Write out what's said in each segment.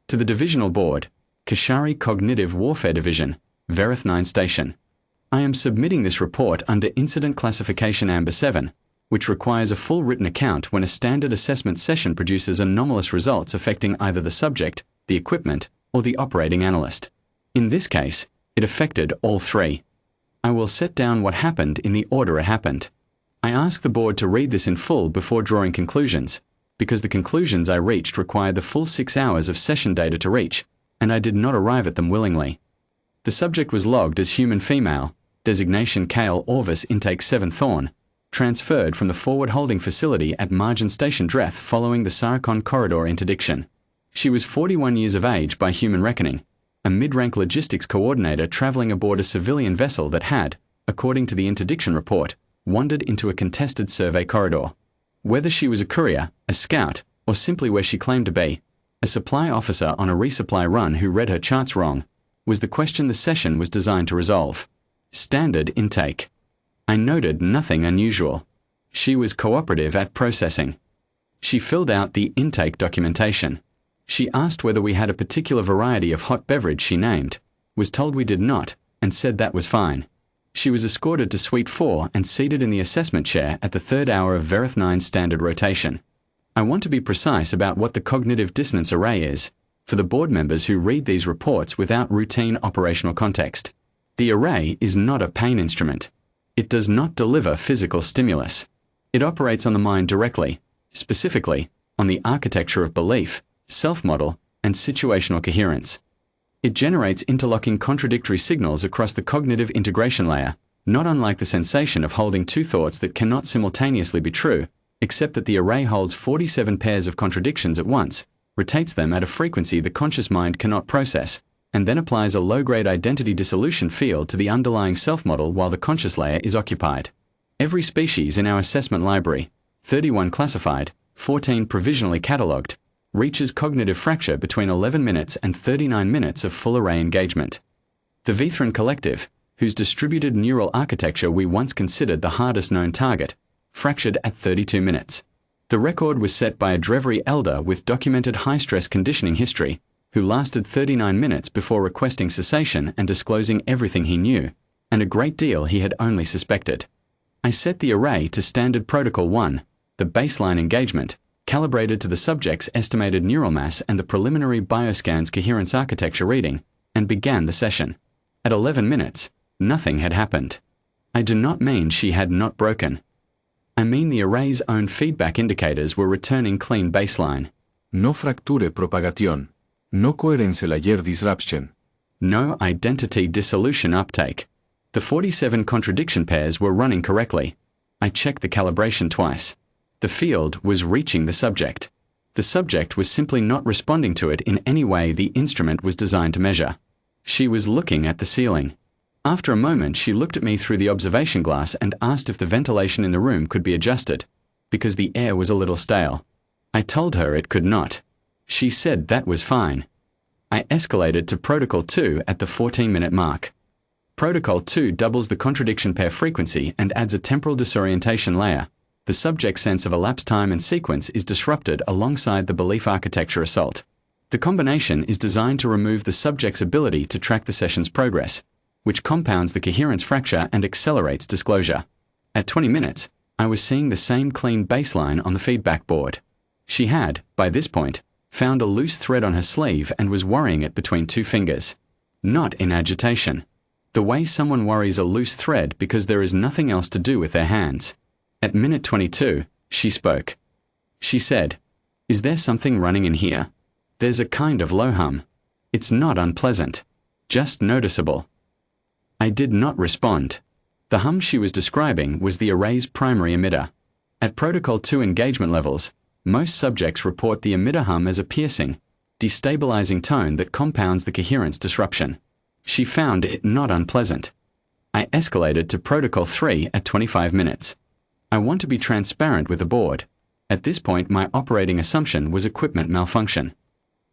To the Divisional Board, Kashari Cognitive Warfare Division, Reassignment Station. I am submitting this report under Incident Classification Amber 7, which requires a full written account when a standard assessment session produces anomalous results affecting either the subject, the equipment, or the operating analyst. In this case, it affected all three. I will set down what happened in the order it happened. I ask the board to read this in full before drawing conclusions, because the conclusions I reached required the full 6 hours of session data to reach, and I did not arrive at them willingly. The subject was logged as human female, designation Kale Orvis Intake 7 Thorn, transferred from the forward holding facility at Margin Station Dreth following the Saracon corridor interdiction. She was 41 years of age by human reckoning, a mid-rank logistics coordinator traveling aboard a civilian vessel that had, according to the interdiction report, wandered into a contested survey corridor. Whether she was a courier, a scout, or simply where she claimed to be, a supply officer on a resupply run who read her charts wrong, was the question the session was designed to resolve. Standard intake. I noted nothing unusual. She was cooperative at processing. She filled out the intake documentation. She asked whether we had a particular variety of hot beverage she named, was told we did not, and said that was fine. She was escorted to Suite 4 and seated in the assessment chair at the 3rd hour of Verith 9 standard rotation. I want to be precise about what the cognitive dissonance array is, for the board members who read these reports without routine operational context. The array is not a pain instrument. It does not deliver physical stimulus. It operates on the mind directly, specifically, on the architecture of belief, self-model, and situational coherence. It generates interlocking contradictory signals across the cognitive integration layer, not unlike the sensation of holding two thoughts that cannot simultaneously be true, except that the array holds 47 pairs of contradictions at once, rotates them at a frequency the conscious mind cannot process, and then applies a low-grade identity dissolution field to the underlying self-model while the conscious layer is occupied. Every species in our assessment library, 31 classified, 14 provisionally catalogued, reaches cognitive fracture between 11 minutes and 39 minutes of full array engagement. The Vithran collective, whose distributed neural architecture we once considered the hardest known target, fractured at 32 minutes. The record was set by a Drevery elder with documented high-stress conditioning history, who lasted 39 minutes before requesting cessation and disclosing everything he knew, and a great deal he had only suspected. I set the array to Standard Protocol 1, the baseline engagement, calibrated to the subject's estimated neural mass and the preliminary bioscan's coherence architecture reading, and began the session. At 11 minutes, nothing had happened. I do not mean she had not broken. I mean the array's own feedback indicators were returning clean baseline. No fracture propagación. No coherencia layer disruption. No identity dissolution uptake. The 47 contradiction pairs were running correctly. I checked the calibration twice. The field was reaching the subject. The subject was simply not responding to it in any way the instrument was designed to measure. She was looking at the ceiling. After a moment, she looked at me through the observation glass and asked if the ventilation in the room could be adjusted, because the air was a little stale. I told her it could not. She said that was fine. I escalated to Protocol 2 at the 14-minute mark. Protocol 2 doubles the contradiction pair frequency and adds a temporal disorientation layer. The subject's sense of elapsed time and sequence is disrupted alongside the belief architecture assault. The combination is designed to remove the subject's ability to track the session's progress, which compounds the coherence fracture and accelerates disclosure. At 20 minutes, I was seeing the same clean baseline on the feedback board. She had, by this point, found a loose thread on her sleeve and was worrying it between two fingers. Not in agitation. The way someone worries a loose thread because there is nothing else to do with their hands. At minute 22, she spoke. She said, "Is there something running in here? There's a kind of low hum. It's not unpleasant. Just noticeable." I did not respond. The hum she was describing was the array's primary emitter. At Protocol 2 engagement levels, most subjects report the emitter hum as a piercing, destabilizing tone that compounds the coherence disruption. She found it not unpleasant. I escalated to Protocol 3 at 25 minutes. I want to be transparent with the board. At this point, my operating assumption was equipment malfunction.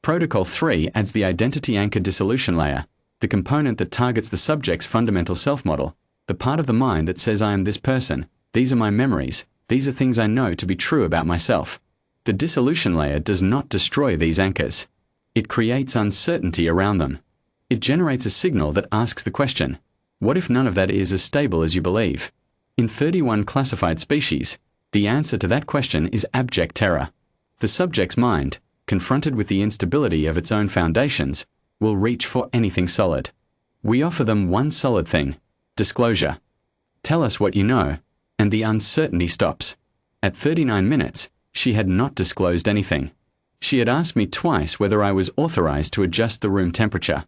Protocol 3 adds the identity anchor dissolution layer, the component that targets the subject's fundamental self-model, the part of the mind that says I am this person, these are my memories, these are things I know to be true about myself. The dissolution layer does not destroy these anchors. It creates uncertainty around them. It generates a signal that asks the question, what if none of that is as stable as you believe? In 31 classified species, the answer to that question is abject terror. The subject's mind, confronted with the instability of its own foundations, will reach for anything solid. We offer them one solid thing: disclosure. Tell us what you know, and the uncertainty stops. At 39 minutes, she had not disclosed anything. She had asked me twice whether I was authorized to adjust the room temperature.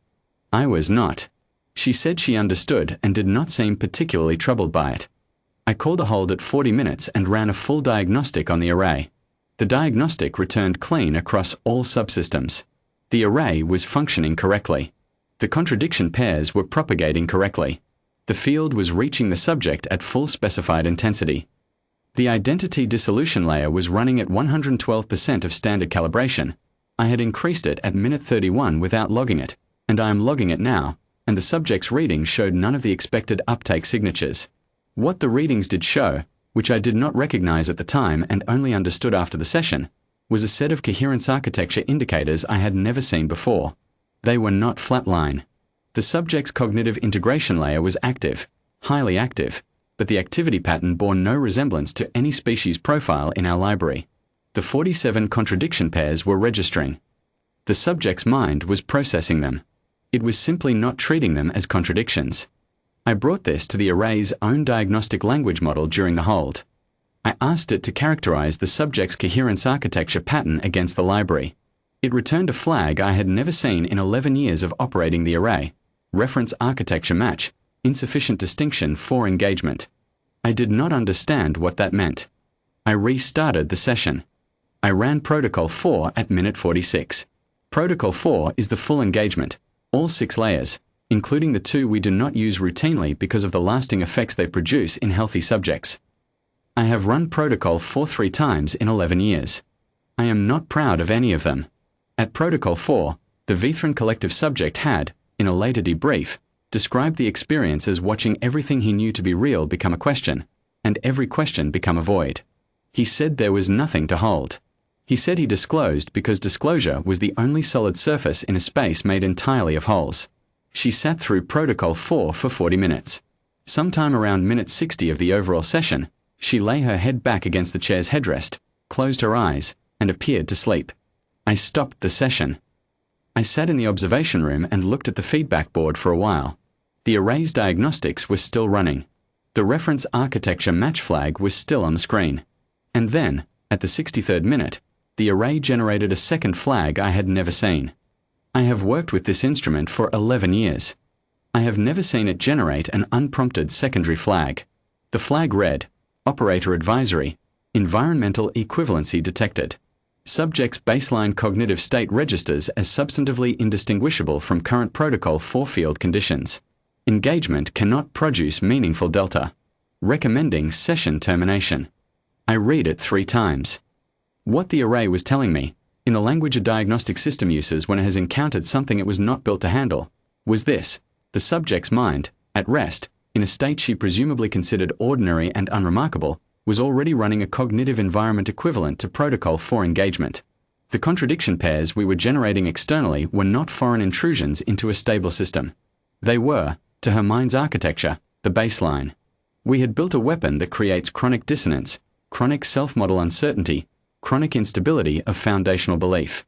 I was not. She said she understood and did not seem particularly troubled by it. I called a hold at 40 minutes and ran a full diagnostic on the array. The diagnostic returned clean across all subsystems. The array was functioning correctly. The contradiction pairs were propagating correctly. The field was reaching the subject at full specified intensity. The identity dissolution layer was running at 112% of standard calibration. I had increased it at minute 31 without logging it, and I am logging it now, and the subject's readings showed none of the expected uptake signatures. What the readings did show, which I did not recognize at the time and only understood after the session, was a set of coherence architecture indicators I had never seen before. They were not flatline. The subject's cognitive integration layer was active, highly active, but the activity pattern bore no resemblance to any species profile in our library. The 47 contradiction pairs were registering. The subject's mind was processing them. It was simply not treating them as contradictions. I brought this to the array's own diagnostic language model during the hold. I asked it to characterize the subject's coherence architecture pattern against the library. It returned a flag I had never seen in 11 years of operating the array: reference architecture match, insufficient distinction for engagement. I did not understand what that meant. I restarted the session. I ran Protocol 4 at minute 46. Protocol 4 is the full engagement, all 6 layers, including the 2 we do not use routinely because of the lasting effects they produce in healthy subjects. I have run Protocol 4 3 times in 11 years. I am not proud of any of them. At Protocol 4, the Vithran collective subject had, in a later debrief, described the experience as watching everything he knew to be real become a question, and every question become a void. He said there was nothing to hold. He said he disclosed because disclosure was the only solid surface in a space made entirely of holes. She sat through Protocol 4 for 40 minutes. Sometime around minute 60 of the overall session, she lay her head back against the chair's headrest, closed her eyes, and appeared to sleep. I stopped the session. I sat in the observation room and looked at the feedback board for a while. The array's diagnostics were still running. The reference architecture match flag was still on the screen. And then, at the 63rd minute, the array generated a second flag I had never seen. I have worked with this instrument for 11 years. I have never seen it generate an unprompted secondary flag. The flag read, Operator Advisory, Environmental Equivalency Detected. Subject's baseline cognitive state registers as substantively indistinguishable from current Protocol 4 field conditions. Engagement cannot produce meaningful delta. Recommending session termination. I read it 3 times. What the array was telling me, in the language a diagnostic system uses when it has encountered something it was not built to handle, was this: the subject's mind, at rest, in a state she presumably considered ordinary and unremarkable, was already running a cognitive environment equivalent to Protocol 4 engagement. The contradiction pairs we were generating externally were not foreign intrusions into a stable system. They were, to her mind's architecture, the baseline. We had built a weapon that creates chronic dissonance, chronic self-model uncertainty, chronic instability of foundational belief.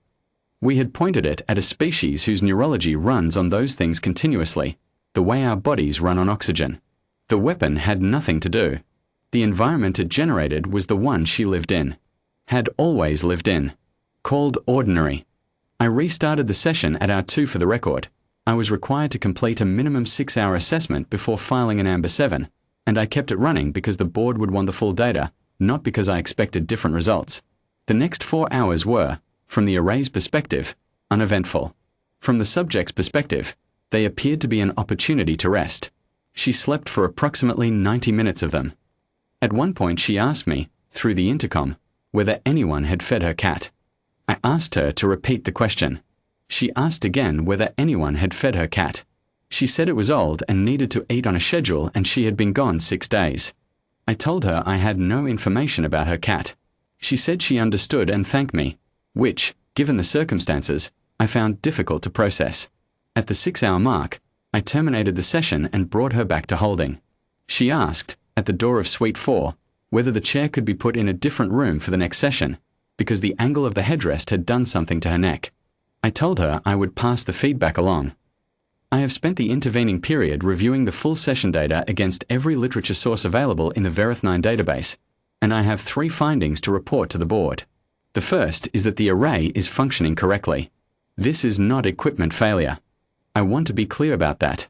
We had pointed it at a species whose neurology runs on those things continuously, the way our bodies run on oxygen. The weapon had nothing to do. The environment it generated was the one she lived in, had always lived in, called ordinary. I restarted the session at hour 2 for the record. I was required to complete a minimum 6-hour assessment before filing an AMBER 7, and I kept it running because the board would want the full data, not because I expected different results. The next 4 hours were, from the array's perspective, uneventful. From the subject's perspective, they appeared to be an opportunity to rest. She slept for approximately 90 minutes of them. At one point she asked me, through the intercom, whether anyone had fed her cat. I asked her to repeat the question. She asked again whether anyone had fed her cat. She said it was old and needed to eat on a schedule and she had been gone 6 days. I told her I had no information about her cat. She said she understood and thanked me, which, given the circumstances, I found difficult to process. At the 6-hour mark, I terminated the session and brought her back to holding. She asked, at the door of Suite 4, whether the chair could be put in a different room for the next session, because the angle of the headrest had done something to her neck. I told her I would pass the feedback along. I have spent the intervening period reviewing the full session data against every literature source available in the Verith9 database, and I have 3 findings to report to the board. The first is that the array is functioning correctly. This is not equipment failure. I want to be clear about that.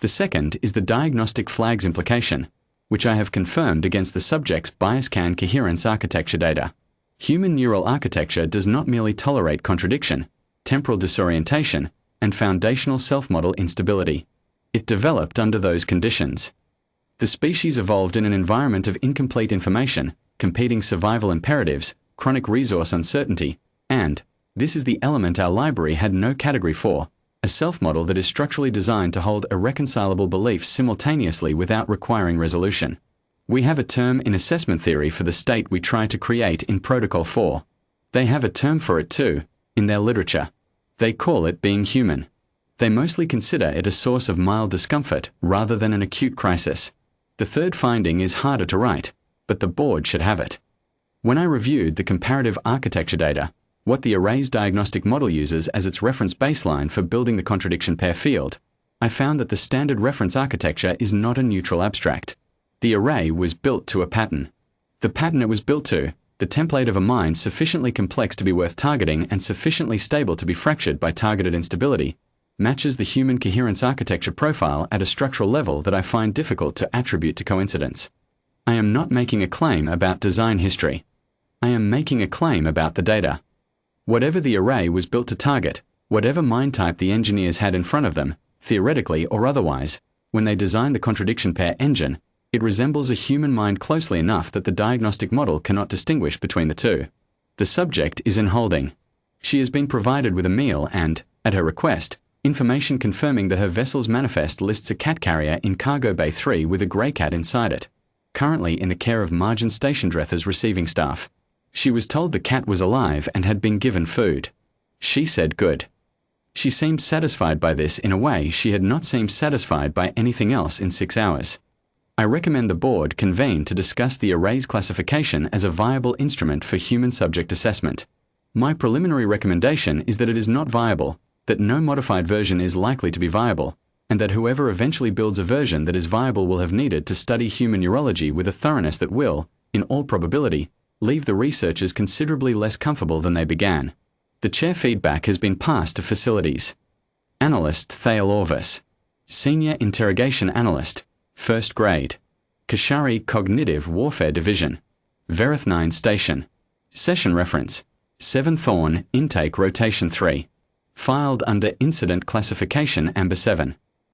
The second is the diagnostic flags implication, which I have confirmed against the subject's bias-can coherence architecture data. Human neural architecture does not merely tolerate contradiction, temporal disorientation, and foundational self-model instability. It developed under those conditions. The species evolved in an environment of incomplete information, competing survival imperatives, chronic resource uncertainty, and, this is the element our library had no category for, a self-model that is structurally designed to hold irreconcilable beliefs simultaneously without requiring resolution. We have a term in assessment theory for the state we try to create in Protocol 4. They have a term for it too, in their literature. They call it being human. They mostly consider it a source of mild discomfort rather than an acute crisis. The third finding is harder to write, but the board should have it. When I reviewed the comparative architecture data, what the array's diagnostic model uses as its reference baseline for building the contradiction pair field, I found that the standard reference architecture is not a neutral abstract. The array was built to a pattern. The pattern it was built to, the template of a mind sufficiently complex to be worth targeting and sufficiently stable to be fractured by targeted instability, matches the human coherence architecture profile at a structural level that I find difficult to attribute to coincidence. I am not making a claim about design history. I am making a claim about the data. Whatever the array was built to target, whatever mind type the engineers had in front of them, theoretically or otherwise, when they designed the contradiction pair engine, it resembles a human mind closely enough that the diagnostic model cannot distinguish between the two. The subject is in holding. She has been provided with a meal and, at her request, information confirming that her vessel's manifest lists a cat carrier in Cargo Bay 3 with a grey cat inside it, currently in the care of Margin Station-Drether's receiving staff. She was told the cat was alive and had been given food. She said good. She seemed satisfied by this in a way she had not seemed satisfied by anything else in 6 hours. I recommend the board convene to discuss the array's classification as a viable instrument for human subject assessment. My preliminary recommendation is that it is not viable, that no modified version is likely to be viable, and that whoever eventually builds a version that is viable will have needed to study human neurology with a thoroughness that will, in all probability, leave the researchers considerably less comfortable than they began. The chair feedback has been passed to facilities. Analyst Thale Orvis. Senior Interrogation Analyst, 1st grade. Kashari Cognitive Warfare Division. Verith9 Station. Session reference, 7 Thorn Intake Rotation 3. Filed under Incident Classification Amber 7.